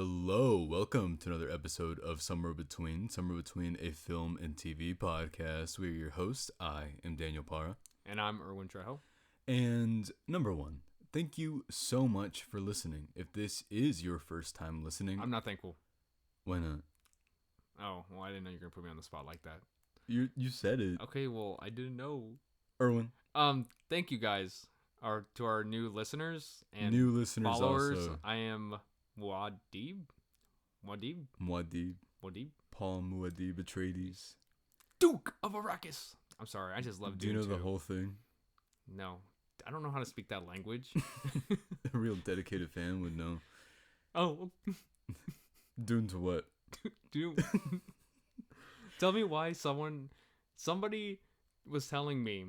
Hello, welcome to another episode of Somewhere Between, a film and TV podcast. We're your hosts. I am Daniel Parra. And I'm Erwin Trejo. And number one, thank you so much for listening. If this is your first time listening... I'm not thankful. Why not? Oh, well, I didn't know you were going to put me on the spot like that. You said it. Okay, well, I didn't know. Erwin. Thank you guys to our new listeners and new listeners followers. Also. I am Muad'Dib. Paul Muad'Dib Atreides. Duke of Arrakis. I'm sorry, I just love Do you know too. the whole thing? No, I don't know how to speak that language. A real dedicated fan would know. Oh. Dune to what? Dune. Tell me why somebody was telling me,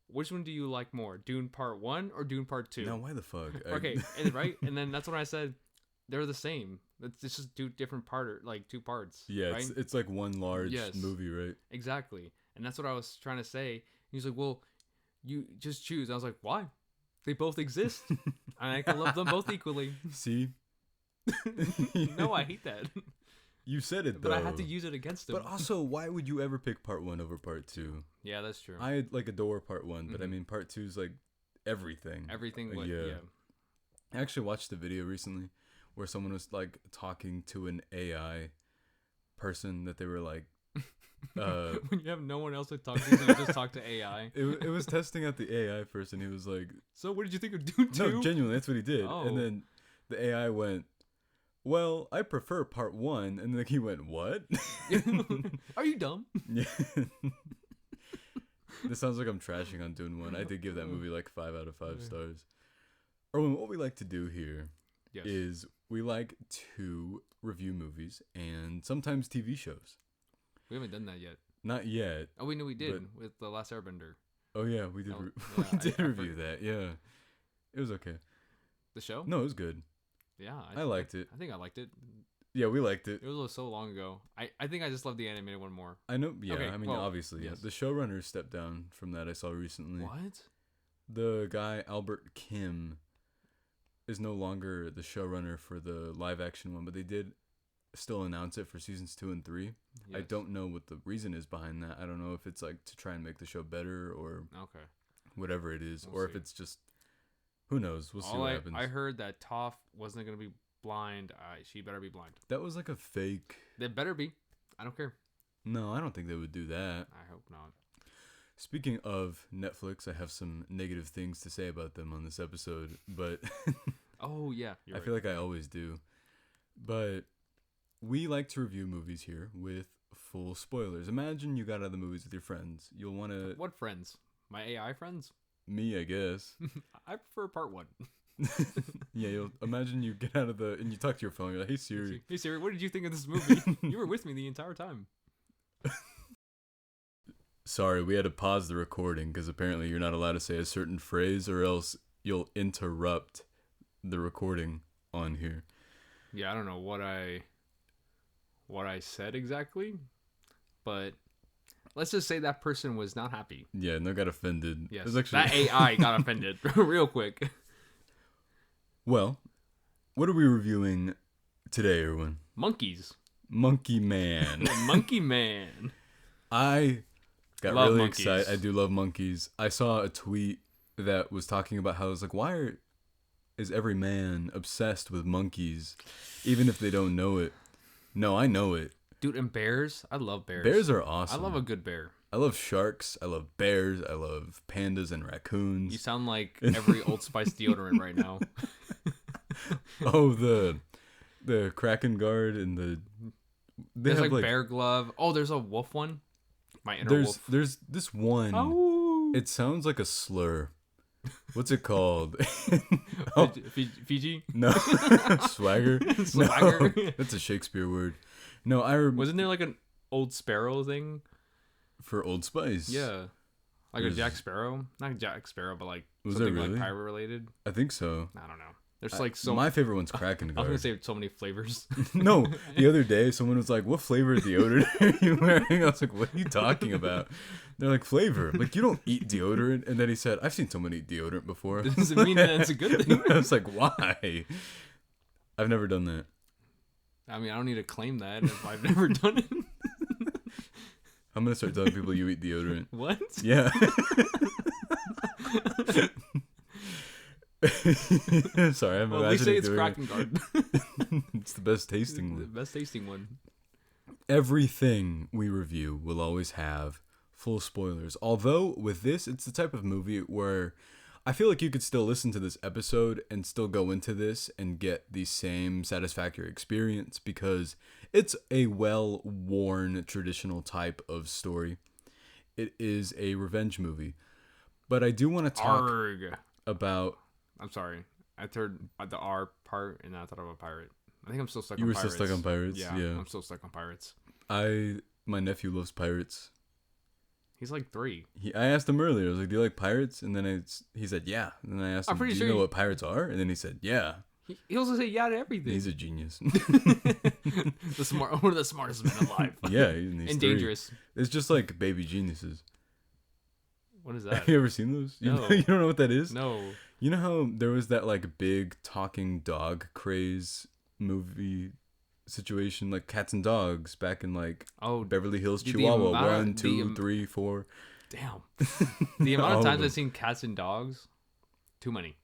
which one do you like more, Dune Part 1 or Dune Part 2? Now, why the fuck? Okay, right? And then that's when I said, they're the same. It's just two parts. Yeah, right? it's like one large movie, right? Exactly. And that's what I was trying to say. He's like, well, you just choose. I was like, why? They both exist. And I can love them both equally. See? No, I hate that. You said it, though. But I had to use it against him. But also, why would you ever pick Part 1 over Part 2? Yeah, that's true. I adore Part 1, but I mean, Part 2 is like everything. Everything, yeah. I actually watched a video recently where someone was like talking to an AI person that they were like... when you have no one else to talk to, so you just talk to AI. It was testing out the AI person. He was like... So what did you think of Dune 2? No, genuinely, that's what he did. Oh. And then the AI went... Well, I prefer Part 1. And then he went, what? Are you dumb? Yeah. This sounds like I'm trashing on Dune 1. I did give that movie like 5 out of 5 stars. Erwin, what we like to do here is we like to review movies and sometimes TV shows. We haven't done that yet. Not yet. Oh, we knew we did with The Last Airbender. Oh, yeah, we did, review that. Yeah. It was okay. The show? No, it was good. Yeah. I liked it. I think I liked it. Yeah, we liked it. It was so long ago. I think I just love the animated one more. I know. Yeah, okay, I mean, obviously. Yes. Yeah. The showrunner stepped down from that I saw recently. What? The guy, Albert Kim, is no longer the showrunner for the live action one, but they did still announce it for seasons 2 and 3. Yes. I don't know what the reason is behind that. I don't know if it's like to try and make the show better or whatever it is, or if it's just, who knows? We'll see what happens. I heard that Toph wasn't going to be blind. She better be blind. That was like a fake. They better be. I don't care. No, I don't think they would do that. I hope not. Speaking of Netflix, I have some negative things to say about them on this episode, but oh yeah, I feel like I always do. But we like to review movies here with full spoilers. Imagine you got out of the movies with your friends. You'll want to... What friends? My AI friends? Me, I guess. I prefer Part 1. Yeah, you'll imagine you get out of the... And you talk to your phone. You're like, hey, Siri. Hey, Siri, what did you think of this movie? You were with me the entire time. Sorry, we had to pause the recording because apparently you're not allowed to say a certain phrase or else you'll interrupt the recording on here. Yeah, I don't know what I said exactly, but let's just say that person was not happy. Yeah, no, got offended. Yes, actually... that AI got offended real quick. Well, what are we reviewing today, Erwin? Monkeys. Monkey Man. Monkey Man. I got love really monkeys. excited. I do love monkeys. I saw a tweet that was talking about how it's like, why is every man obsessed with monkeys, even if they don't know it? No, I know it. Dude, and bears? I love bears. Bears are awesome. I love a good bear. I love sharks. I love bears. I love pandas and raccoons. You sound like every Old Spice deodorant right now. Oh, the Kraken guard and the... There's like bear glove. Oh, there's a wolf one. My inner wolf. There's this one. Oh. It sounds like a slur. What's it called? Fiji? No. Swagger? Swagger? No, that's a Shakespeare word. No, Wasn't there like an Old Sparrow thing? For Old Spice? Yeah. Like a Jack Sparrow? Not Jack Sparrow, but like was something really? like pirate related. I think so. I don't know. There's like so... My favorite one's Kraken guard. I was going to say so many flavors. No, the other day someone was like, what flavor of deodorant are you wearing? I was like, what are you talking about? They're like, flavor. Like, you don't eat deodorant. And then he said, I've seen someone eat deodorant before. Doesn't mean that it's a good thing. I was like, why? I've never done that. I mean, I don't need to claim that if I've never done it. I'm gonna start telling people you eat deodorant. What? Yeah. Sorry, I'm well, at least say it's doing Kraken Guard. It's the best tasting one. The best tasting one. Everything we review will always have full spoilers. Although with this, it's the type of movie where I feel like you could still listen to this episode and still go into this and get the same satisfactory experience because it's a well-worn traditional type of story. It is a revenge movie. But I do want to talk about... I'm sorry. I heard the R part and I thought of a pirate. I think I'm still stuck on Pirates. You were still stuck on Pirates? Yeah, I'm still stuck on Pirates. My nephew loves Pirates. He's like 3. I asked him earlier. I was like, "Do you like pirates?" And then he said, "Yeah." And then I asked him, "Do you know what pirates are?" And then he said, "Yeah." He also said yeah to everything. He's a genius. One of the smartest men alive. Yeah, and dangerous. It's just like baby geniuses. What is that? Have you ever seen those? No. You don't know what that is? No. You know how there was that like big talking dog craze movie situation, like Cats and Dogs back in like Beverly Hills, Chihuahua, 1, 2, 3, 4. Damn. The amount of times I've seen Cats and Dogs, too many.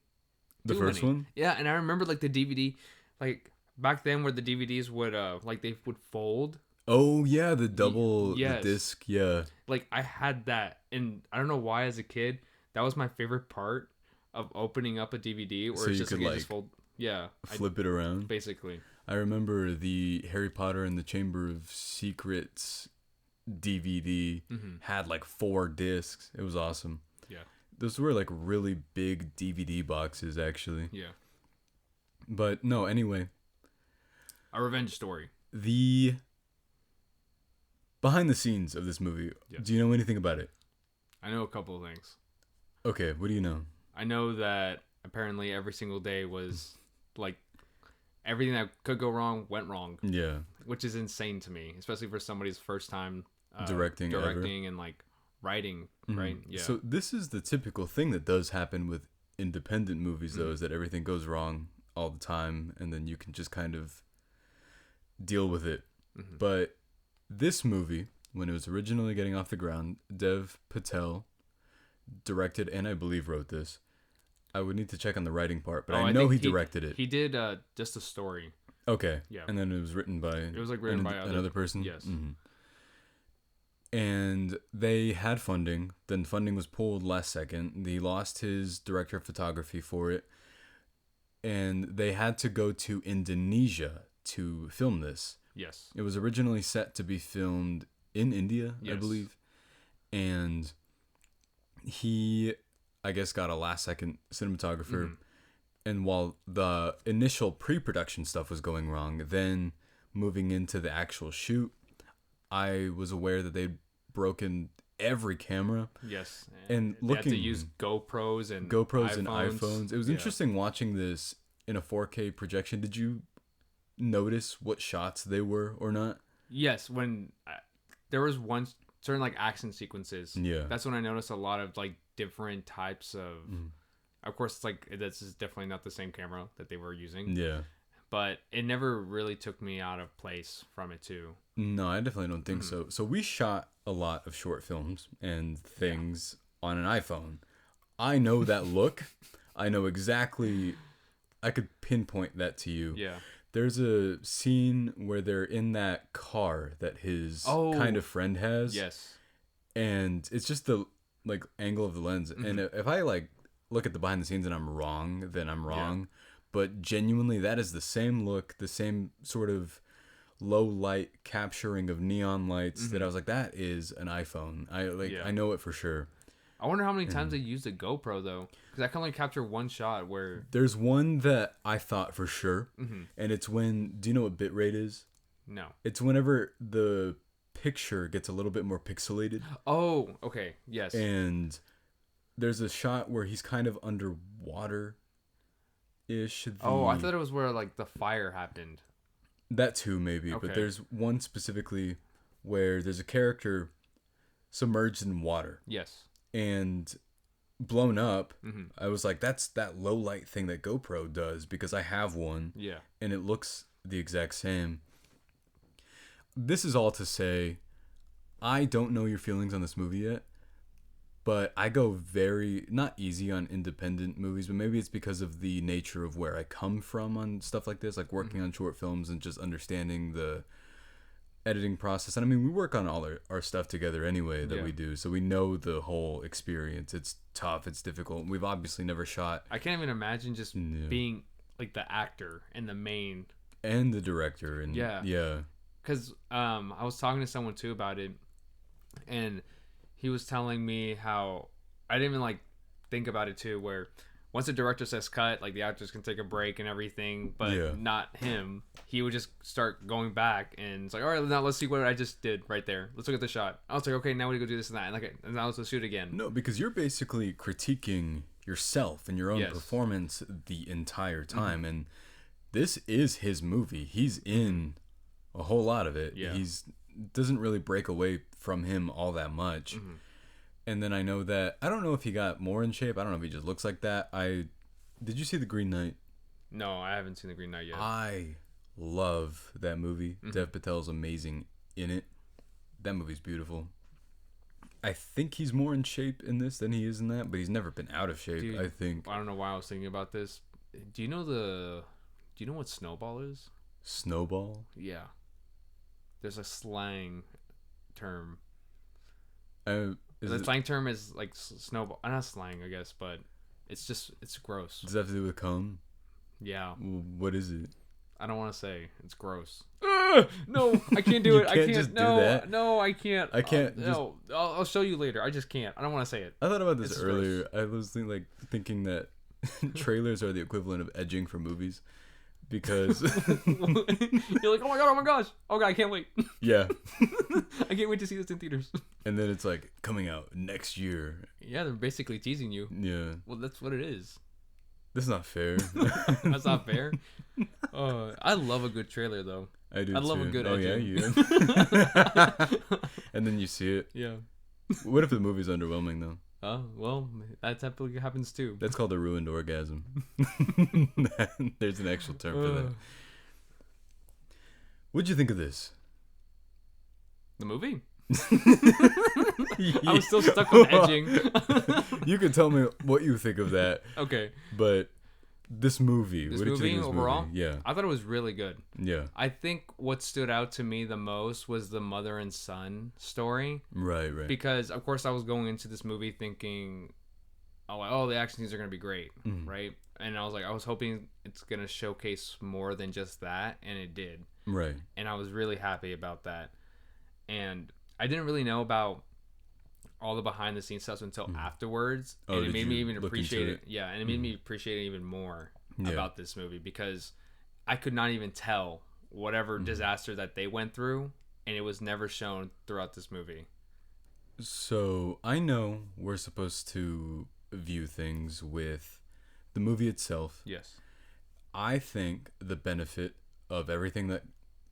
The first one? Yeah, and I remember like the DVD, like back then where the DVDs would like they would fold. Oh yeah, the double the disc, yeah. Like I had that, and I don't know why as a kid that was my favorite part of opening up a DVD, where so it's you just could like just fold, flip it around. Basically. I remember the Harry Potter and the Chamber of Secrets DVD had like 4 discs. It was awesome. Yeah. Those were like really big DVD boxes, actually. Yeah. But no, anyway. A revenge story. The behind the scenes of this movie. Yes. Do you know anything about it? I know a couple of things. Okay, what do you know? I know that apparently every single day was like everything that could go wrong went wrong. Yeah. Which is insane to me, especially for somebody's first time directing and like writing, right? Yeah. So this is the typical thing that does happen with independent movies, though, is that everything goes wrong all the time, and then you can just kind of deal with it. But this movie, when it was originally getting off the ground, Dev Patel directed and I believe wrote this. I would need to check on the writing part, but I know he directed it. He did just a story. Okay. Yeah. And then it was written by... It was like written by another person? Yes. And they had funding. Then funding was pulled last second. He lost his director of photography for it. And they had to go to Indonesia to film this. Yes. It was originally set to be filmed in India, I believe. And he, I guess, got a last second cinematographer. And while the initial pre-production stuff was going wrong, then moving into the actual shoot, I was aware that they'd broken every camera. Yes. And they had to use GoPros and iPhones. It was interesting watching this in a 4K projection. Did you notice what shots they were or not? Yes, when there was one certain like action sequences. Yeah. That's when I noticed a lot of like different types of Of course, it's like this is definitely not the same camera that they were using. Yeah. But it never really took me out of place from it too. No, I definitely don't think so. So we shot a lot of short films and things on an iPhone. I know that look. I know exactly. I could pinpoint that to you. Yeah. There's a scene where they're in that car that his kind of friend has. Yes. And it's just the like angle of the lens. And if I like look at the behind the scenes and I'm wrong, then I'm wrong. Yeah. But genuinely, that is the same look, the same sort of low light capturing of neon lights that I was like, that is an iPhone. I know it for sure. I wonder how many times they used a GoPro though, because I can only capture one shot. Where there's one that I thought for sure, and it's when. Do you know what bitrate is? No. It's whenever the picture gets a little bit more pixelated. Oh, okay, yes. And there's a shot where he's kind of underwater. Ish. I thought it was where like the fire happened. That too, maybe. Okay. But there's one specifically where there's a character submerged in water. Yes. And blown up. I was like, that's that low light thing that GoPro does because I have one. Yeah. And it looks the exact same. this is all to say, I don't know your feelings on this movie yet, but I go very, not easy on independent movies, but maybe it's because of the nature of where I come from on stuff like this, like working on short films and just understanding the editing process. And I mean, we work on all our stuff together anyway that we do, so we know the whole experience. It's tough, it's difficult. We've obviously never shot. I can't even imagine just being like the actor and the main. And the director. And yeah. Because I was talking to someone too about it, and he was telling me how I didn't even like think about it too, where once the director says cut, like the actors can take a break and everything, but not him. He would just start going back and it's like, all right, now let's see what I just did right there. Let's look at the shot. I was like, okay, now we go do this and that. And now let's shoot again. No, because you're basically critiquing yourself and your own performance the entire time. And this is his movie. He's in a whole lot of it. Yeah. He's doesn't really break away from him all that much. And then I know that I don't know if he got more in shape. I don't know if he just looks like that. Did you see The Green Knight? No, I haven't seen The Green Knight yet. I love that movie. Dev Patel's amazing in it. That movie's beautiful. I think he's more in shape in this than he is in that, but he's never been out of shape. Dude, I think. I don't know why I was thinking about this. Do you know what snowball is? Snowball? Yeah. There's a slang term. The slang term is like snowball. Not slang, I guess, but it's gross. Does that have to do with cum? Yeah. What is it? I don't want to say. It's gross. No, I can't do it. I can't. Just do that. No, I can't. I can't. No, I'll show you later. I just can't. I don't want to say it. I thought about this earlier. Gross. I was thinking that trailers are the equivalent of edging for movies. Because you're like, oh my gosh, oh god, I can't wait. Yeah. I can't wait to see this in theaters. And then it's like coming out next year. Yeah, they're basically teasing you. Yeah. Well, that's what it is. This is not fair. That's not fair. I love a good trailer though. I do. I love a good edging. Yeah, And then you see it. Yeah. What if the movie's underwhelming though? Oh, well, that typically happens too. That's called a ruined orgasm. There's an actual term for that. What'd you think of this? The movie? I was still stuck on edging. You can tell me what you think of that. Okay. But this movie. What did you think of this overall? Movie? Yeah. I thought it was really good. Yeah. I think what stood out to me the most was the mother and son story. Right. Because, of course, I was going into this movie thinking, the action scenes are going to be great, right? And I was hoping it's going to showcase more than just that, and it did. Right. And I was really happy about that. And I didn't really know about all the behind the scenes stuff until afterwards, and it made me even appreciate it. Yeah, and it made me appreciate it even more about this movie because I could not even tell whatever disaster that they went through, and it was never shown throughout this movie. So I know we're supposed to view things with the movie itself. Yes. I think the benefit of everything that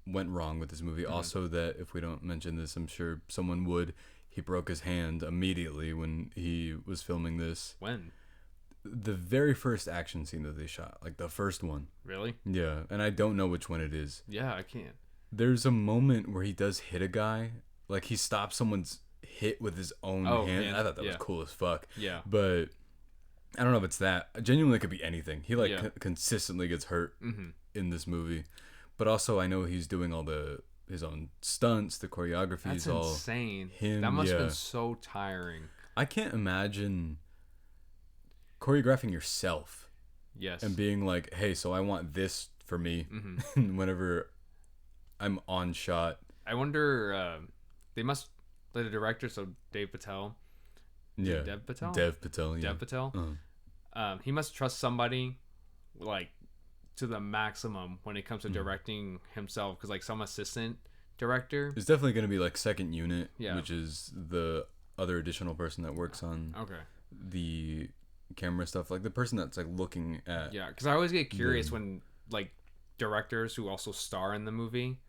went wrong with this movie, also that if we don't mention this, I'm sure someone would. He broke his hand immediately when he was filming this. When? The very first action scene that they shot. Like the first one. Really? Yeah. And I don't know which one it is. Yeah, I can't. There's a moment where he does hit a guy. Like he stops someone's hit with his own hand. Man. I thought that was cool as fuck. Yeah. But I don't know if it's that. Genuinely, it could be anything. He consistently gets hurt in this movie. But also I know he's doing all his own stunts, the choreography. That's is all insane. Him, that must have been so tiring. I can't imagine choreographing yourself. Yes. And being like, hey, so I want this for me whenever I'm on shot. I wonder, they must, the director, so Dev Patel. Yeah. Dev Patel? Dev Patel, yeah. Dev Patel. He must trust somebody, like, to the maximum when it comes to directing himself, because like some assistant director, it's definitely going to be like second unit, which is the other additional person that works on the camera stuff, like the person that's like looking at because I always get curious when like directors who also star in the movie,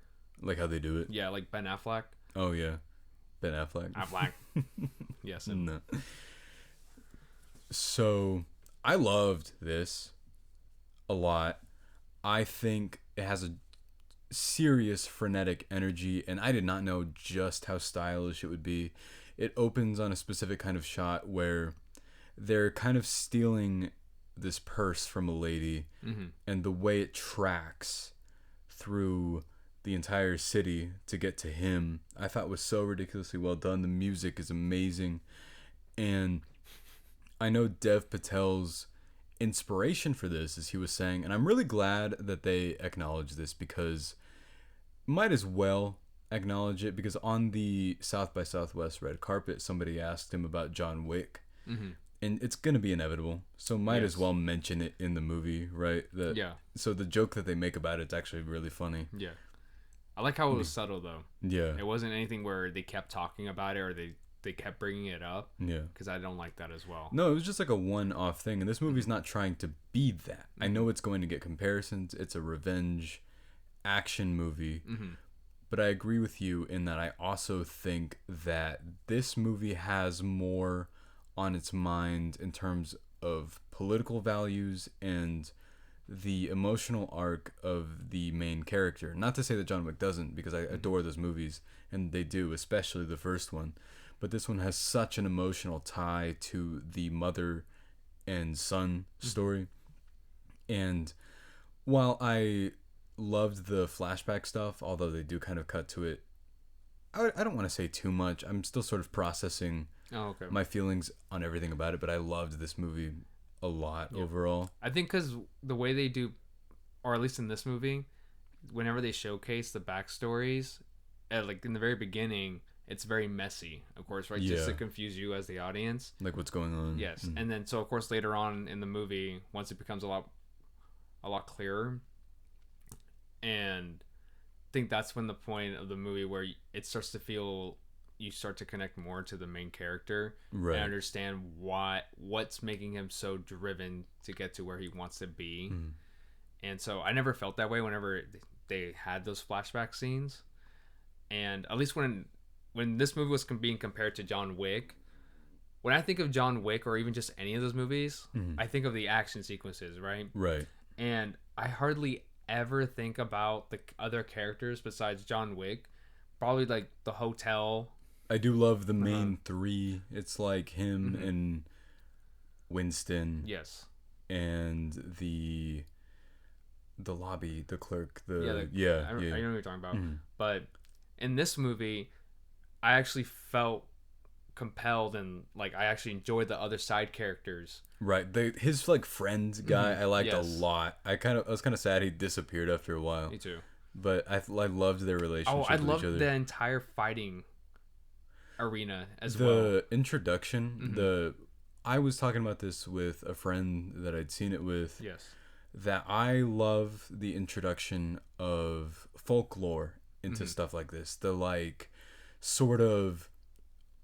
like how they do it. Like Ben Affleck. Oh yeah, Ben Affleck. Yes. No. So I loved this a lot. I think it has a serious frenetic energy, and I did not know just how stylish it would be. It opens on a specific kind of shot where they're kind of stealing this purse from a lady, and the way it tracks through the entire city to get to him, I thought was so ridiculously well done. The music is amazing, and I know Dev Patel's inspiration for this, as he was saying, and I'm really glad that they acknowledge this, because might as well acknowledge it, because on the South by Southwest red carpet, somebody asked him about John Wick, and it's gonna be inevitable, so might as well mention it in the movie, right? So the joke that they make about it's actually really funny. Yeah, I like how it was subtle though. Yeah, it wasn't anything where they kept talking about it or they kept bringing it up. Yeah, because I don't like that as well. No, it was just like a one-off thing, and this movie's not trying to be that. I know it's going to get comparisons. It's a revenge action movie, but I agree with you in that I also think that this movie has more on its mind in terms of political values and the emotional arc of the main character. Not to say that John Wick doesn't, because I adore those movies, and they do, especially the first one. But this one has such an emotional tie to the mother and son story. And while I loved the flashback stuff, although they do kind of cut to it, I don't want to say too much. I'm still sort of processing my feelings on everything about it, but I loved this movie a lot overall. I think because the way they do, or at least in this movie, whenever they showcase the backstories, like in the very beginning, it's very messy, of course, right? Just to confuse you as the audience. Like what's going on. Yes. And then, so of course, later on in the movie, once it becomes a lot clearer, and I think that's when the point of the movie where it starts to feel, you start to connect more to the main character, right, and understand what's making him so driven to get to where he wants to be. And so I never felt that way whenever they had those flashback scenes. And at least when this movie was being compared to John Wick, when I think of John Wick or even just any of those movies, I think of the action sequences, right? Right. And I hardly ever think about the other characters besides John Wick. Probably like the hotel. I do love the main three. It's like him and Winston. Yes. And the lobby, the clerk. I know what you're talking about. But in this movie, I actually felt compelled, and like I actually enjoyed the other side characters. Right. His like friend guy I liked a lot. I was kind of sad he disappeared after a while. Me too. But I loved their relationship. I loved the entire fighting arena as well. The introduction, I was talking about this with a friend that I'd seen it with. Yes. That I love the introduction of folklore into stuff like this. The like sort of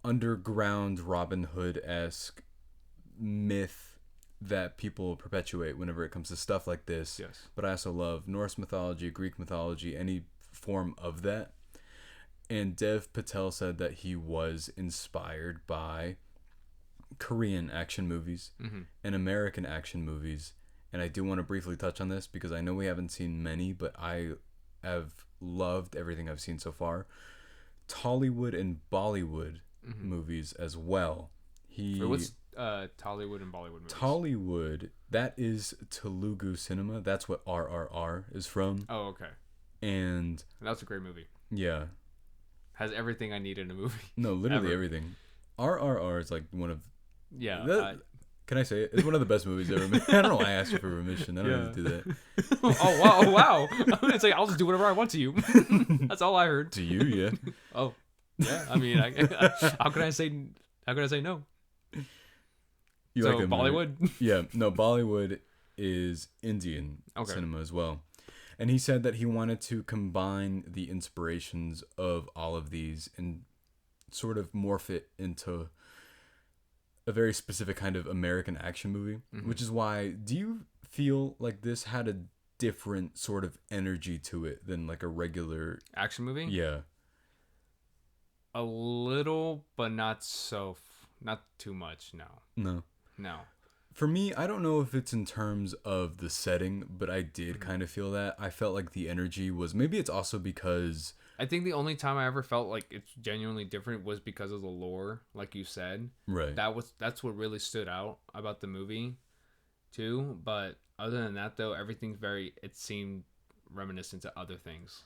underground Robin Hood-esque myth that people perpetuate whenever it comes to stuff like this. Yes. But I also love Norse mythology, Greek mythology, any form of that. And Dev Patel said that he was inspired by Korean action movies and American action movies. And I do want to briefly touch on this because I know we haven't seen many, but I have loved everything I've seen so far. Tollywood and Bollywood movies as well. What's Tollywood and Bollywood movies? Tollywood, that is Telugu cinema. That's what RRR is from. Oh, okay. And that's a great movie. Yeah. Has everything I need in a movie. No, literally everything. RRR is like one of... Yeah. Can I say it? It's one of the best movies ever made. I don't know why I asked you for permission. I don't need to do that. Oh, wow. It's like, I'll just do whatever I want to you. That's all I heard. To you, yeah. Oh, yeah. I mean, how can I say no? You so, like that Bollywood? Movie? Yeah. No, Bollywood is Indian cinema as well. And he said that he wanted to combine the inspirations of all of these and sort of morph it into a very specific kind of American action movie, which is why, do you feel like this had a different sort of energy to it than like a regular action movie? Yeah. A little, but not too much. No. For me, I don't know if it's in terms of the setting, but I did kind of feel that. I felt like the energy was, maybe it's also because I think the only time I ever felt like it's genuinely different was because of the lore, like you said. right. That's what really stood out about the movie, too. But other than that, though, it seemed reminiscent to other things.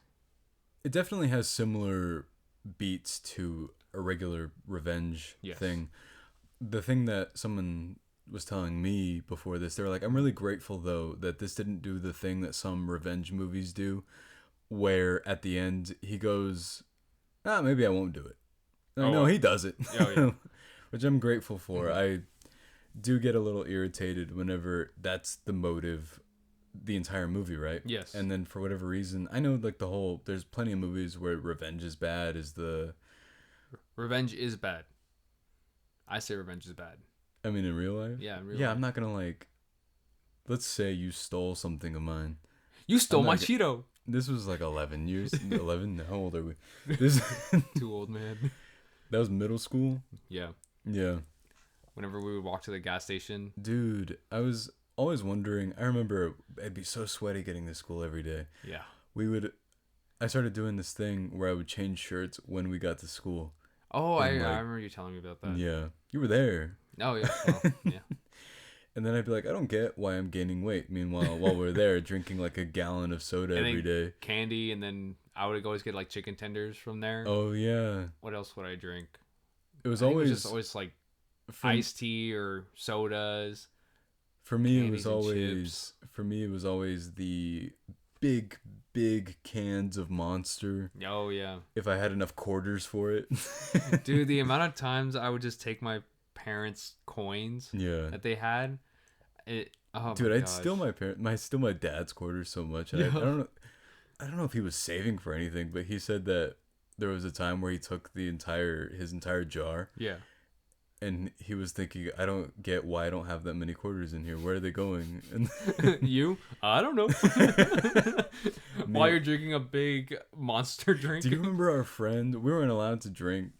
It definitely has similar beats to a regular revenge thing. The thing that someone was telling me before this, they were like, I'm really grateful though that this didn't do the thing that some revenge movies do, where at the end he goes, maybe I won't do it. No, he does it. Oh, yeah. Which I'm grateful for. I do get a little irritated whenever that's the motive the entire movie, right? Yes. And then for whatever reason, I know like there's plenty of movies where revenge is bad, Revenge is bad. I say revenge is bad. I mean, in real life? Yeah, in real life. I'm not gonna let's say you stole something of mine. You stole my Cheeto. This was like 11 years. 11? How old are we? This Too old, man. That was middle school? Yeah. Yeah. Whenever we would walk to the gas station. Dude, I was always wondering. I remember I'd be so sweaty getting to school every day. Yeah. I started doing this thing where I would change shirts when we got to school. Oh, I remember you telling me about that. Yeah. You were there. Oh, yeah. Well, yeah. And then I'd be like, I don't get why I'm gaining weight. Meanwhile, while we're there, drinking like a gallon of soda every day. Candy, and then I would always get like chicken tenders from there. Oh, yeah. What else would I drink? It was always just always like iced tea or sodas. For me, it was always the big cans of Monster. Oh, yeah. If I had enough quarters for it. Dude, the amount of times I would just take my parents' coins that they had. Dude, I'd steal my dad's quarters so much. And I don't know if he was saving for anything, but he said that there was a time where he took his entire jar. Yeah. And he was thinking, I don't get why I don't have that many quarters in here. Where are they going? And you? I don't know. While you're drinking a big Monster drink. Do you remember our friend? We weren't allowed to drink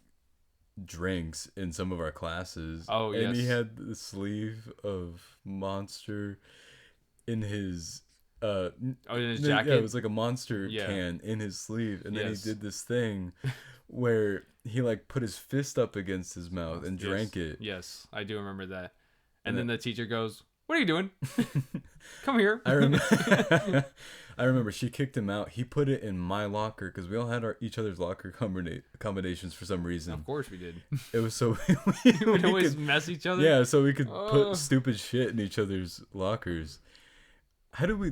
drinks in some of our classes. Oh, yes. And he had the sleeve of Monster in his in his jacket. Yeah, it was like a Monster can in his sleeve, and then he did this thing where he like put his fist up against his mouth and drank it. Yes, I do remember that. And then the teacher goes, "What are you doing? Come here." I remember she kicked him out. He put it in my locker because we all had each other's locker combinations for some reason. Of course we did. It was so we would always mess each other. Yeah, so we could put stupid shit in each other's lockers. How do we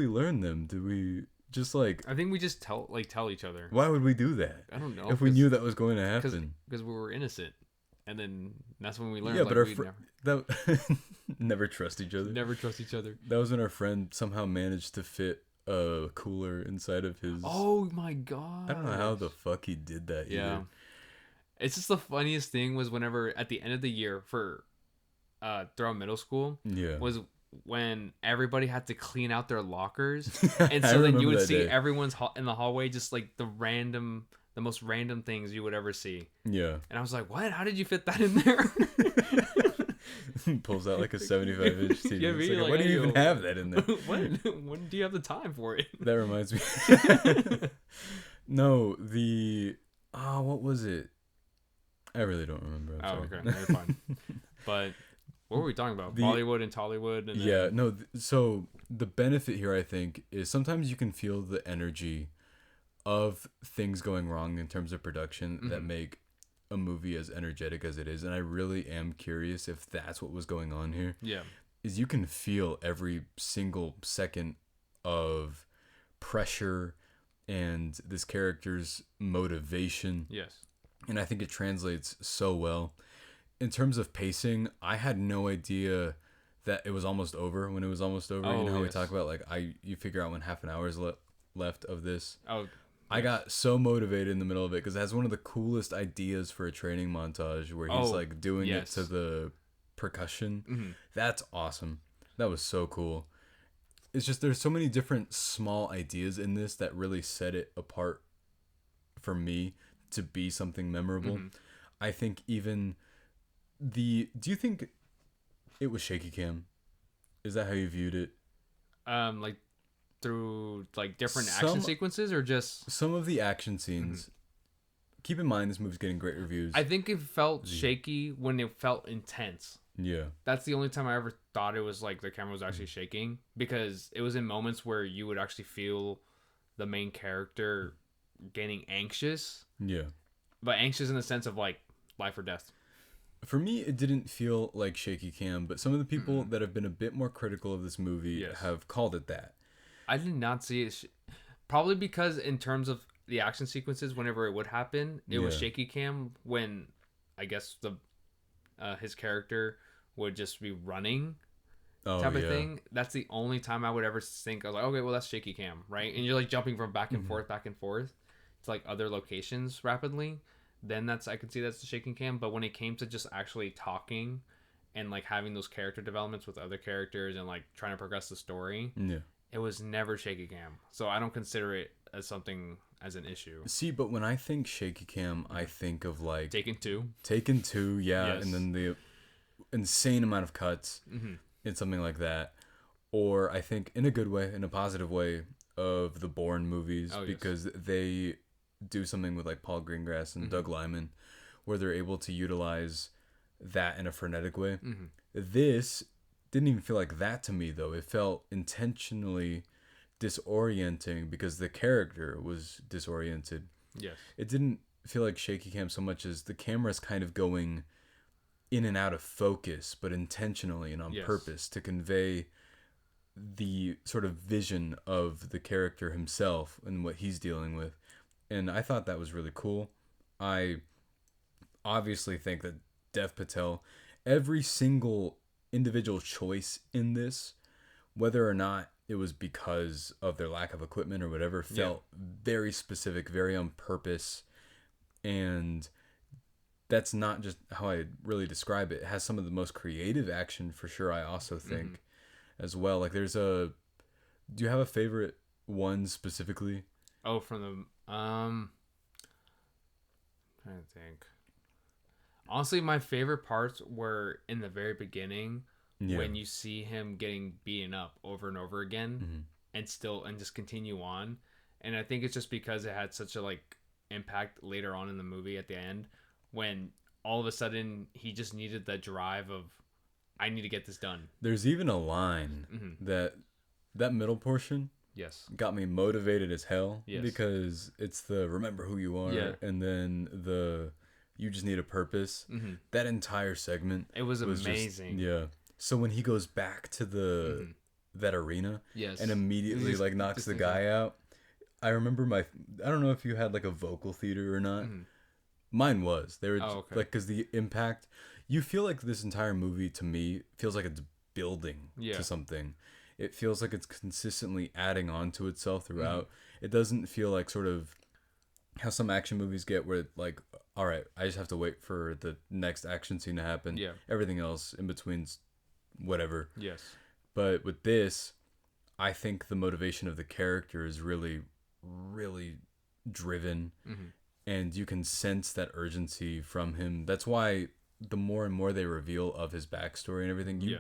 learn them? Do we just like? I think we just tell each other. Why would we do that? I don't know. If we knew that was going to happen. Because we were innocent, and then that's when we learned. Yeah, but never trust each other. Never trust each other. That was when our friend somehow managed to fit a cooler inside of his. Oh my god! I don't know how the fuck he did that. Yeah, either. It's just the funniest thing was whenever at the end of the year for, throughout middle school. Yeah. Was when everybody had to clean out their lockers, and so then you would see everyone's in the hallway just like the most random things you would ever see. Yeah. And I was like, what? How did you fit that in there? Pulls out like a 75-inch TV. Yeah, it's like, why do you even have that in there? When do you have the time for it? That reminds me. No, what was it? I really don't remember. I'm sorry. Okay. No, you're fine. But what were we talking about? Bollywood and Tollywood? And so the benefit here, I think, is sometimes you can feel the energy of things going wrong in terms of production that make a movie as energetic as it is. And I really am curious if that's what was going on here. Yeah. Is you can feel every single second of pressure and this character's motivation. Yes. And I think it translates so well. In terms of pacing, I had no idea that it was almost over when it was almost over. You know how we talk about you figure out when half an hour is left of this. Oh, I got so motivated in the middle of it because it has one of the coolest ideas for a training montage where he's like doing it to the percussion. Mm-hmm. That's awesome. That was so cool. It's just there's so many different small ideas in this that really set it apart for me to be something memorable. Mm-hmm. I think even do you think it was shaky cam. Is that how you viewed it? Like through like different action sequences, or just some of the action scenes. Mm-hmm. Keep in mind, this movie's getting great reviews. I think it felt shaky when it felt intense. Yeah. That's the only time I ever thought it was like the camera was actually shaking, because it was in moments where you would actually feel the main character getting anxious. Yeah. But anxious in the sense of like life or death. For me, it didn't feel like shaky cam, but some of the people that have been a bit more critical of this movie have called it that. I did not see it. Probably because in terms of the action sequences, whenever it would happen, it was shaky cam when I guess his character would just be running type of thing. That's the only time I would ever think, I was like, okay, well, that's shaky cam, right? And you're like jumping from back and forth to like other locations rapidly. Then I could see that's the shaking cam. But when it came to just actually talking and like having those character developments with other characters and like trying to progress the story, it was never shaky cam. So I don't consider it as an issue. See, but when I think shaky cam, I think of like Taken 2, yes. And then the insane amount of cuts and something like that. Or I think in a good way, in a positive way, of the Bourne movies, because they do something with like Paul Greengrass and Doug Liman where they're able to utilize that in a frenetic way. This didn't even feel like that to me, though. It felt intentionally disorienting because the character was disoriented. Yes. It didn't feel like shaky cam so much as the camera's kind of going in and out of focus, but intentionally and on purpose to convey the sort of vision of the character himself and what he's dealing with. And I thought that was really cool. I obviously think that Dev Patel, every single individual choice in this, whether or not it was because of their lack of equipment or whatever, felt very specific, very on purpose. And that's not just how I really describe it. It has some of the most creative action for sure, I also think, as well. Like do you have a favorite one specifically? Oh, from the I'm trying to think. Honestly, my favorite parts were in the very beginning when you see him getting beaten up over and over again and just continue on. And I think it's just because it had such a like impact later on in the movie at the end when all of a sudden he just needed the drive of, I need to get this done. There's even a line that middle portion got me motivated as hell because it's the remember who you are and then the you just need a purpose. That entire segment, it was amazing. Just, so when he goes back to the that arena and immediately like knocks the guy out, I remember I don't know if you had like a vocal theater or not. Mine was. They were like, because the impact, you feel like this entire movie to me feels like it's building to something. It feels like it's consistently adding on to itself throughout. It doesn't feel like sort of how some action movies get where like, all right, I just have to wait for the next action scene to happen. Everything else in between's whatever. But with this, I think the motivation of the character is really, really driven. And you can sense that urgency from him. That's why the more and more they reveal of his backstory and everything, you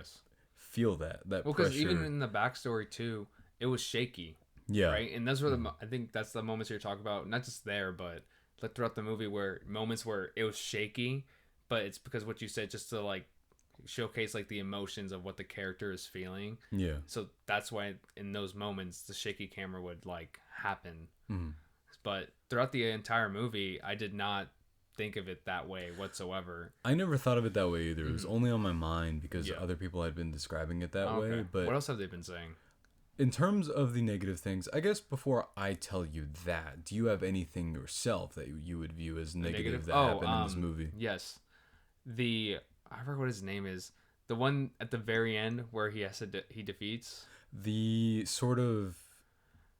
feel that pressure. Because even in the backstory too, it was shaky. Right, and that's where I think that's the moments you're talking about. Not just there, but like throughout the movie, where moments where it was shaky, but it's because what you said, just to like showcase like the emotions of what the character is feeling. So that's why in those moments the shaky camera would like happen. But throughout the entire movie, I did not think of it that way whatsoever. I never thought of it that way either. It was only on my mind because other people had been describing it that way. But what else have they been saying? In terms of the negative things, I guess before I tell you that, do you have anything yourself that you would view as negative that happened in this movie? Yes. I forgot what his name is. The one at the very end where he has to he defeats the sort of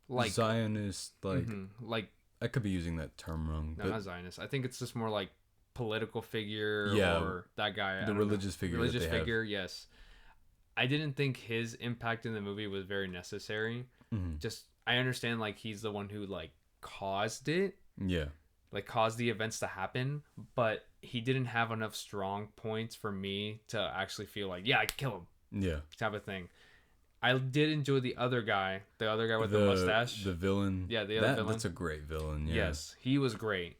like Zionist, like I could be using that term wrong. No, not Zionist. I think it's just more like political figure or that guy. The religious figure. Religious figure, yes. I didn't think his impact in the movie was very necessary. Just I understand like he's the one who like caused it. like cause the events to happen, but he didn't have enough strong points for me to actually feel like, yeah, I can kill him. Yeah. Type of thing. I did enjoy the other guy with the mustache. The villain. Yeah, the other villain. That's a great villain, yeah. Yes, he was great.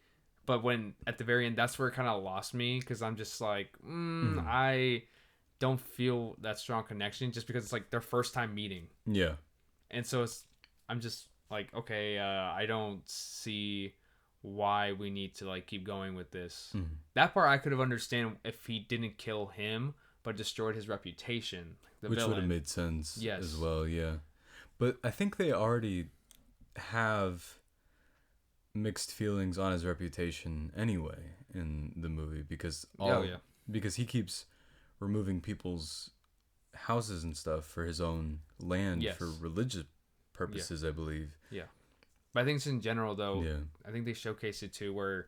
But when, at the very end, that's where it kind of lost me, because I'm just like, I don't feel that strong connection, just because it's like their first time meeting. Yeah. And so I'm just like, okay, I don't see why we need to like keep going with this. That part I could have understand if he didn't kill him, but destroyed his reputation. Which would have made sense as well, yeah. But I think they already have mixed feelings on his reputation anyway in the movie, because because he keeps removing people's houses and stuff for his own land for religious purposes, I believe. Yeah. But I think it's in general, though, I think they showcase it too, where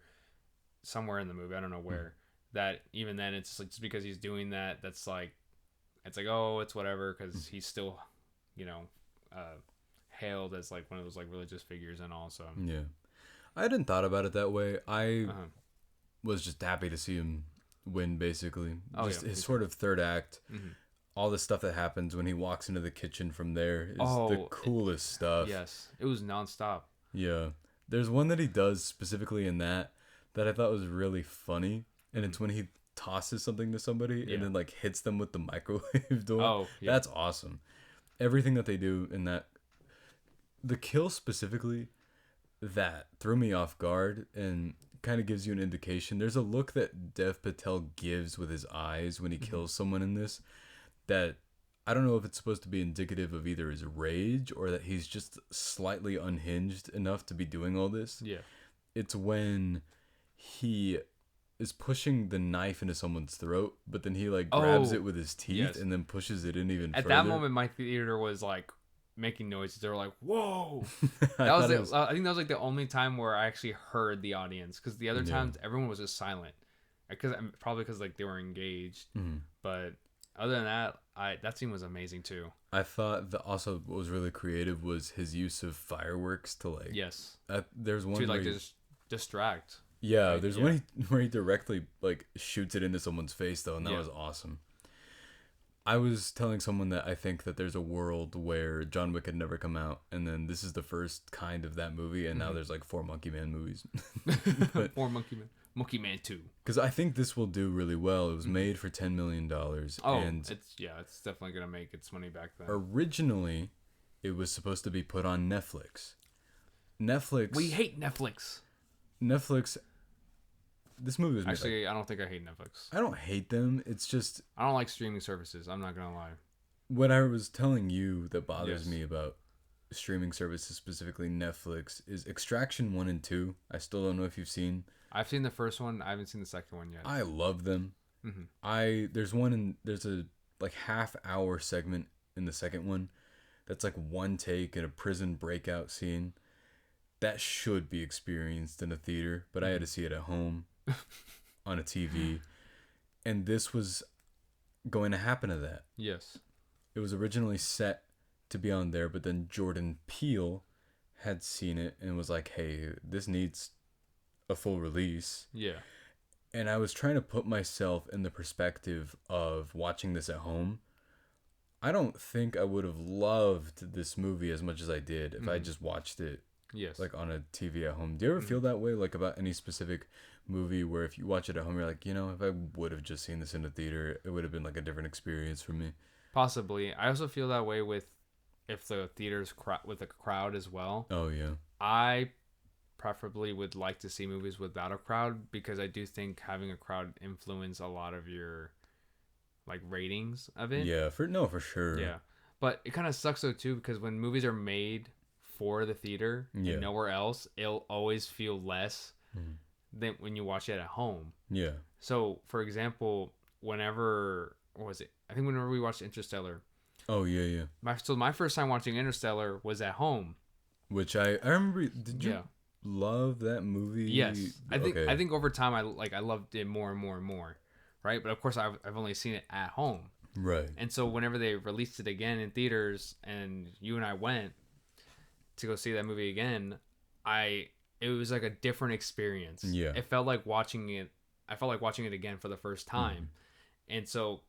somewhere in the movie, I don't know where, that even then it's like just because he's doing that, that's like, it's like, oh, it's whatever, because he's still, you know, hailed as like one of those like religious figures and all. So yeah, I hadn't thought about it that way. I was just happy to see him win, basically. Just his sort of third act. All the stuff that happens when he walks into the kitchen from there is the coolest stuff. Yes, it was nonstop. Yeah, there's one that he does specifically in that I thought was really funny, and it's when he tosses something to somebody and then like hits them with the microwave door. Oh, yeah. That's awesome. Everything that they do in that, the kill specifically, that threw me off guard and kind of gives you an indication. There's a look that Dev Patel gives with his eyes when he kills someone in this, that I don't know if it's supposed to be indicative of either his rage or that he's just slightly unhinged enough to be doing all this. Yeah. It's when he is pushing the knife into someone's throat, but then he like grabs it with his teeth and then pushes it in even further. At that moment, my theater was like making noises. They were like, "Whoa!" I think that was like the only time where I actually heard the audience, because the other times everyone was just silent. Probably because like they were engaged. But other than that, that scene was amazing too. I thought that also what was really creative was his use of fireworks to like there's one to like just distract. Yeah, there's one where he directly like shoots it into someone's face though, and that was awesome. I was telling someone that I think that there's a world where John Wick had never come out, and then this is the first kind of that movie, and now there's like 4 Monkey Man movies. 4 Monkey Man. Monkey Man 2. Because I think this will do really well. It was made for $10 million. And it's definitely going to make its money back then. Originally, it was supposed to be put on Netflix. We hate Netflix. This movie was actually, I don't think I hate Netflix. I don't hate them. It's just, I don't like streaming services. I'm not gonna lie. What I was telling you that bothers me about streaming services, specifically Netflix, is Extraction 1 and 2. I still don't know if you've seen. I've seen the first one. I haven't seen the second one yet. I love them. There's a like half-hour segment in the second one that's like one take in a prison breakout scene that should be experienced in a theater, but I had to see it at home on a TV, and this was going to happen to that. Yes. It was originally set to be on there, but then Jordan Peele had seen it and was like, hey, this needs a full release. Yeah. And I was trying to put myself in the perspective of watching this at home. I don't think I would have loved this movie as much as I did if I just watched it like on a TV at home. Do you ever feel that way, like about any specific movie where if you watch it at home, you're like, you know, if I would have just seen this in a theater, it would have been like a different experience for me? Possibly. I also feel that way with if the theater's with a crowd as well. Oh, yeah. I preferably would like to see movies without a crowd, because I do think having a crowd influence a lot of your like ratings of it. Yeah, for sure. Yeah. But it kind of sucks though too, because when movies are made for the theater and nowhere else, it'll always feel less than when you watch it at home. Yeah. So, for example, whenever we watched Interstellar. Oh, yeah. My first time watching Interstellar was at home. Which I remember. Did you love that movie? Yes. I think over time I loved it more and more and more. Right? But of course I've only seen it at home. Right. And so whenever they released it again in theaters and you and I went to go see that movie again, I it was like a different experience. Yeah. It felt like watching it. I felt like watching it again for the first time. And so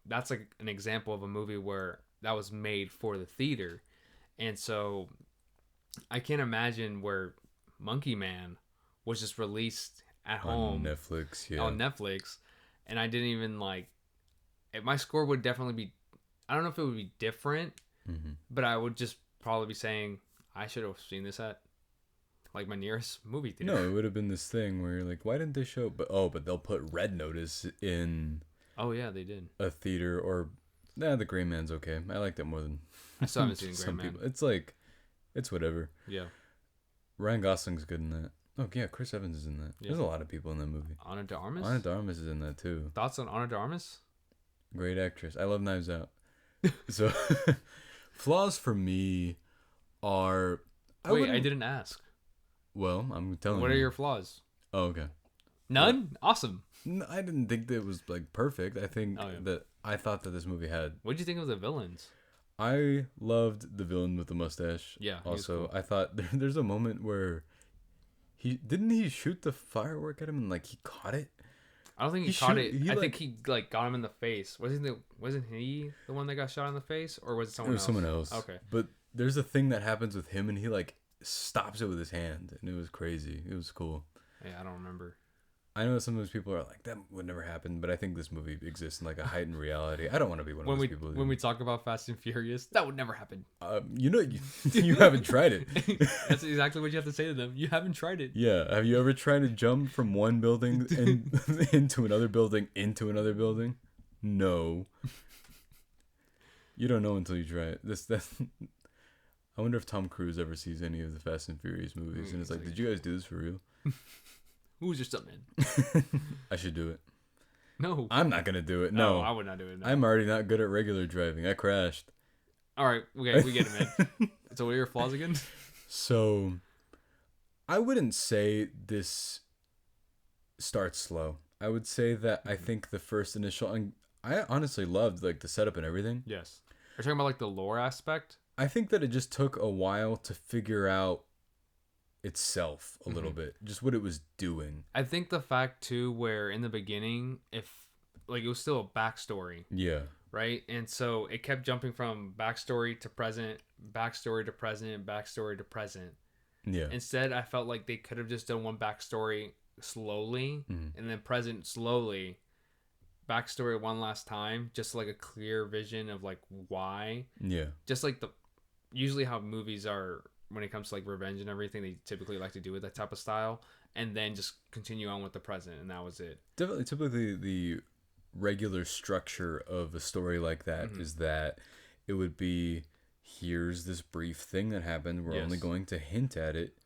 that's like an example of a movie where that was made for the theater. And so I can't imagine where Monkey Man was just released at home on Netflix. Yeah. On Netflix, and I didn't even like. My score would definitely be. I don't know if it would be different, but I would just probably be saying I should have seen this at like my nearest movie theater. No, it would have been this thing where you're like, why didn't they show? But they'll put Red Notice in. Oh yeah, they did. A theater or, the Gray Man's okay. I liked it more than. I still haven't seen Gray Man. People. It's like, it's whatever. Yeah. Ryan Gosling's good in that. Oh yeah, Chris Evans is in that. Yeah. There's a lot of people in that movie. Ana de Armas. Ana de Armas is in that too. Thoughts on Ana de Armas? Great actress. I love Knives Out. So, flaws for me are. I didn't ask. Well, I'm telling you. What are your flaws? Oh, okay. None? Well, awesome. No, I didn't think that it was like perfect. I think that I thought that this movie had. What did you think of the villains? I loved the villain with the mustache. Yeah. Also, cool. I thought there's a moment where he shoot the firework at him and like he caught it. I don't think he caught it. I think he like got him in the face. Wasn't he the one that got shot in the face, or was it someone else? Someone else. Okay. But there's a thing that happens with him, and he like stops it with his hand, and it was crazy. It was cool. Yeah, I don't remember. I know some of those people are like, that would never happen, but I think this movie exists in like a heightened reality. I don't want to be one of those people. When we talk about Fast and Furious, that would never happen. You haven't tried it. That's exactly what you have to say to them. You haven't tried it. Yeah. Have you ever tried to jump from one building into another building into another building? No. You don't know until you try it. I wonder if Tom Cruise ever sees any of the Fast and Furious movies and it's like, did you guys do this for real? Who's your stuntman? I should do it. No. I'm not going to do it. No. I would not do it. No. I'm already not good at regular driving. I crashed. All right. Okay, we get it, man. So what are your flaws again? So, I wouldn't say this starts slow. I would say that I think the first initial... I honestly loved like the setup and everything. Yes. Are you talking about like the lore aspect? I think that it just took a while to figure out itself a little bit, just what it was doing. I think the fact too where in the beginning, if like it was still a backstory, right, and so it kept jumping from backstory to present, backstory to present, backstory to present. Instead, I felt like they could have just done one backstory slowly and then present slowly, backstory one last time, just like a clear vision of like why. Just like usually how movies are. When it comes to like revenge and everything, they typically like to do with that type of style, and then just continue on with the present, and that was it. Definitely, typically the regular structure of a story like that is that it would be, here's this brief thing that happened. We're only going to hint at it.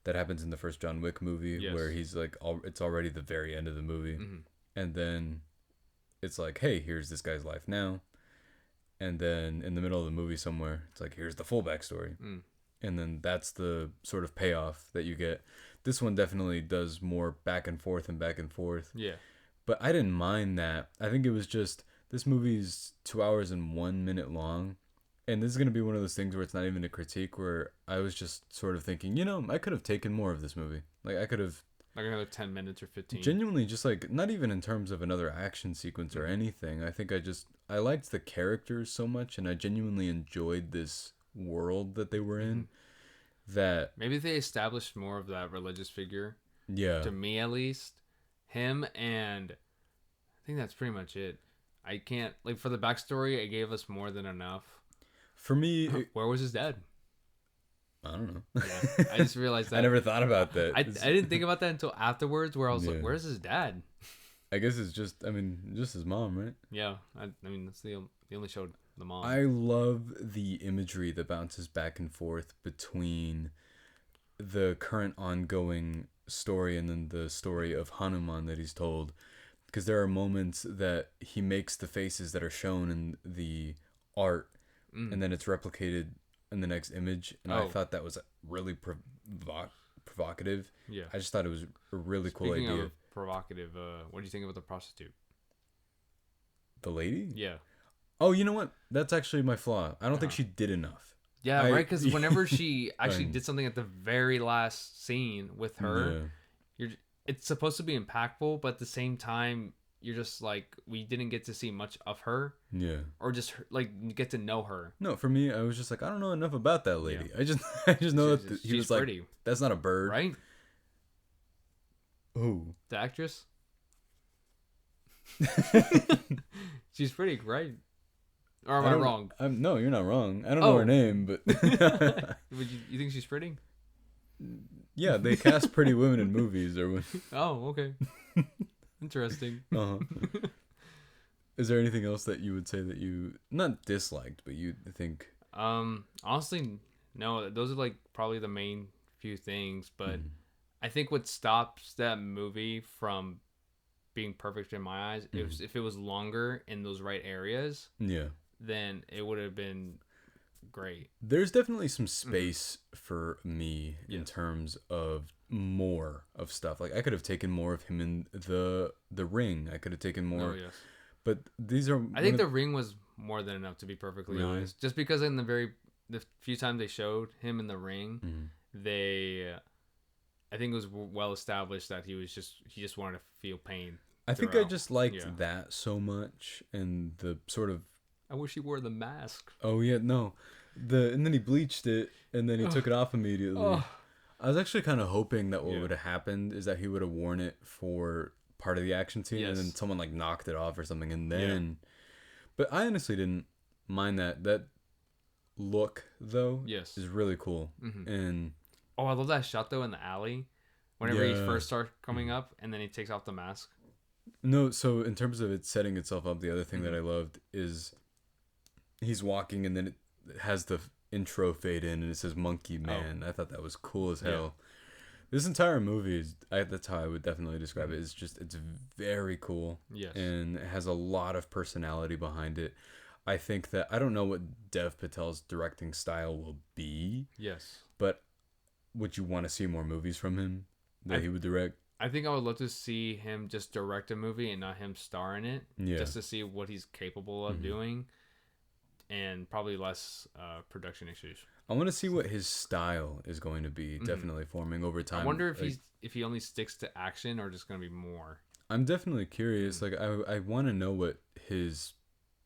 That happens in the first John Wick movie, where he's like, it's already the very end of the movie, and then it's like, hey, here's this guy's life now, and then in the middle of the movie somewhere, it's like, here's the full backstory. And then that's the sort of payoff that you get. This one definitely does more back and forth and back and forth. Yeah. But I didn't mind that. I think it was just, this movie's 2 hours and 1 minute long. And this is going to be one of those things where it's not even a critique, where I was just sort of thinking, I could have taken more of this movie. Like, I could have... Like another 10 minutes or 15. Genuinely, just like, not even in terms of another action sequence or anything. I think I liked the characters so much, and I genuinely enjoyed this world that they were in, that maybe they established more of that religious figure, to me at least, him, and I think that's pretty much it. I can't, like, for the backstory, it gave us more than enough. For me, where was his dad? I don't know. I just realized that. I never thought about that. I didn't think about that until afterwards, where I was like, where's his dad? I guess it's just his mom, right? Yeah, I mean, that's they only showed the mom. I love the imagery that bounces back and forth between the current ongoing story and then the story of Hanuman that he's told. Because there are moments that he makes the faces that are shown in the art, and then it's replicated in the next image. And I thought that was really provocative. Yeah. I just thought it was a really cool Speaking idea. Of provocative, what do you think about the prostitute? The lady? Yeah. Oh, you know what? That's actually my flaw. I don't think she did enough. Yeah, right. Because whenever she actually did something at the very last scene with her, it's supposed to be impactful, but at the same time, you're just like, we didn't get to see much of her. Yeah. Or just like get to know her. No, for me, I was just like, I don't know enough about that lady. Yeah. I just know that he was pretty. Like, that's not a bird, right? Who? The actress. She's pretty, right? Or am I wrong? No, you're not wrong. I don't know her name, but you think she's pretty? Yeah, they cast pretty women in movies, Erwin. Oh, okay. Interesting. Is there anything else that you would say that you not disliked, but you think? Honestly, no. Those are like probably the main few things, but I think what stops that movie from being perfect in my eyes is if it was longer in those right areas. Yeah. Then it would have been great. There's definitely some space for me in terms of more of stuff. Like I could have taken more of him in the Ring. I could have taken more. Oh, yes. But these are. I think the Ring was more than enough, to be perfectly honest. Just because in the few times they showed him in the Ring, I think it was well established that he just wanted to feel pain. I think I just liked that so much, and the sort of. I wish he wore the mask. Oh yeah, no, and then he bleached it, and then he took it off immediately. I was actually kind of hoping that what would have happened is that he would have worn it for part of the action scene, and then someone like knocked it off or something, and then. But I honestly didn't mind that. That look though, is really cool, and. Oh, I love that shot though in the alley, whenever he first starts coming up, and then he takes off the mask. No, so in terms of it setting itself up, the other thing that I loved is. He's walking and then it has the intro fade in and it says Monkey Man. I thought that was cool as hell. This entire movie is, that's how I would definitely describe it. It's very cool. Yes. And it has a lot of personality behind it. I think that, I don't know what Dev Patel's directing style will be. Yes. But would you want to see more movies from him that he would direct? I think I would love to see him just direct a movie and not him star in it. Yeah. Just to see what he's capable of doing. And probably less production issues. I want to see what his style is going to be. Definitely forming over time. I wonder if he only sticks to action or just going to be more. I'm definitely curious. Like I want to know what his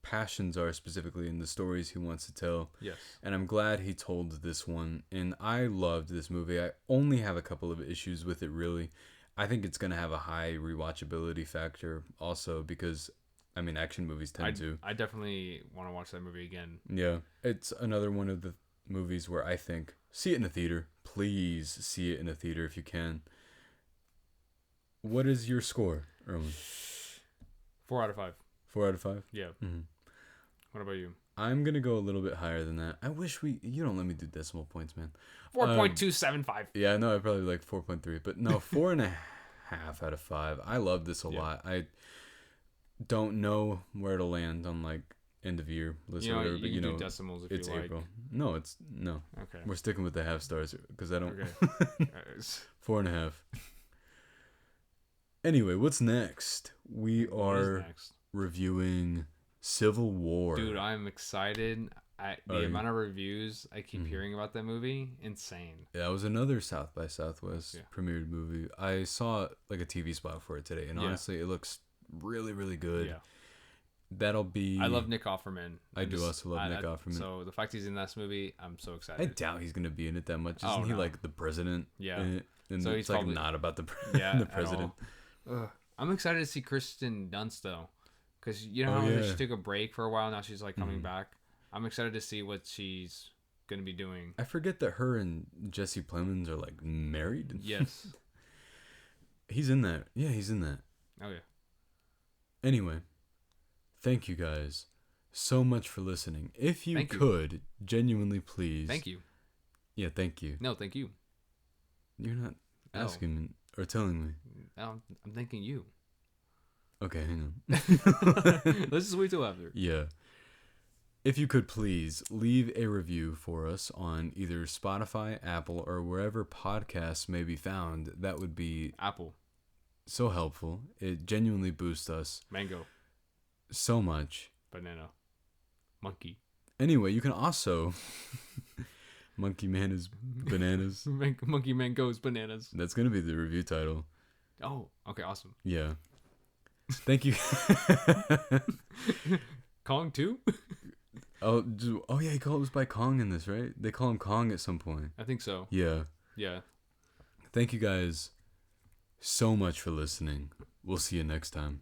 passions are specifically in the stories he wants to tell. Yes. And I'm glad he told this one. And I loved this movie. I only have a couple of issues with it. Really, I think it's going to have a high rewatchability factor also because. I mean, action movies tend to. I definitely want to watch that movie again. Yeah. It's another one of the movies where I think, see it in a theater. Please see it in a theater if you can. What is your score, Erwin? 4 out of 5. 4 out of 5? Yeah. What about you? I'm going to go a little bit higher than that. I wish you don't let me do decimal points, man. 4.275. Yeah, I know. I probably like 4.3. But no, 4.5 out of 5. I love this a lot. I don't know where to land on like end of year list or whatever, but you know, do decimals if it's you like. April. No, okay. We're sticking with the half stars because I don't. Okay. 4.5. Anyway, what's next? We are reviewing Civil War. Dude, I'm excited. The amount of reviews I keep hearing about that movie, insane. Yeah, it was another South by Southwest premiered movie. I saw like a TV spot for it today, and honestly, it looks really, really good. Yeah. That'll be. I love Nick Offerman. I do also love Nick Offerman. So the fact he's in this movie, I'm so excited. I doubt he's gonna be in it that much. Isn't he like the president? Yeah. In it? And so it's like probably, not about the the president. I'm excited to see Kristen Dunst though, because you know how she took a break for a while. Now she's like coming back. I'm excited to see what she's gonna be doing. I forget that her and Jesse Plemons are like married. Yes. He's in that. Yeah, he's in that. Oh yeah. Anyway, thank you guys so much for listening. If you could, genuinely please. Thank you. Yeah, thank you. No, thank you. You're not asking me or telling me. I'm thanking you. Okay, hang on. Let's just wait till after. Yeah. If you could please leave a review for us on either Spotify, Apple, or wherever podcasts may be found, that would be Apple. So helpful. It genuinely boosts us. Mango. So much. Banana. Monkey. Anyway, you can also Monkey Man is bananas. Monkey Man goes bananas. That's gonna be the review title. Oh, okay, awesome. Yeah. Thank you. Kong 2? Oh yeah, he goes by Kong in this, right? They call him Kong at some point. I think so. Yeah. Yeah. Thank you guys so much for listening. We'll see you next time.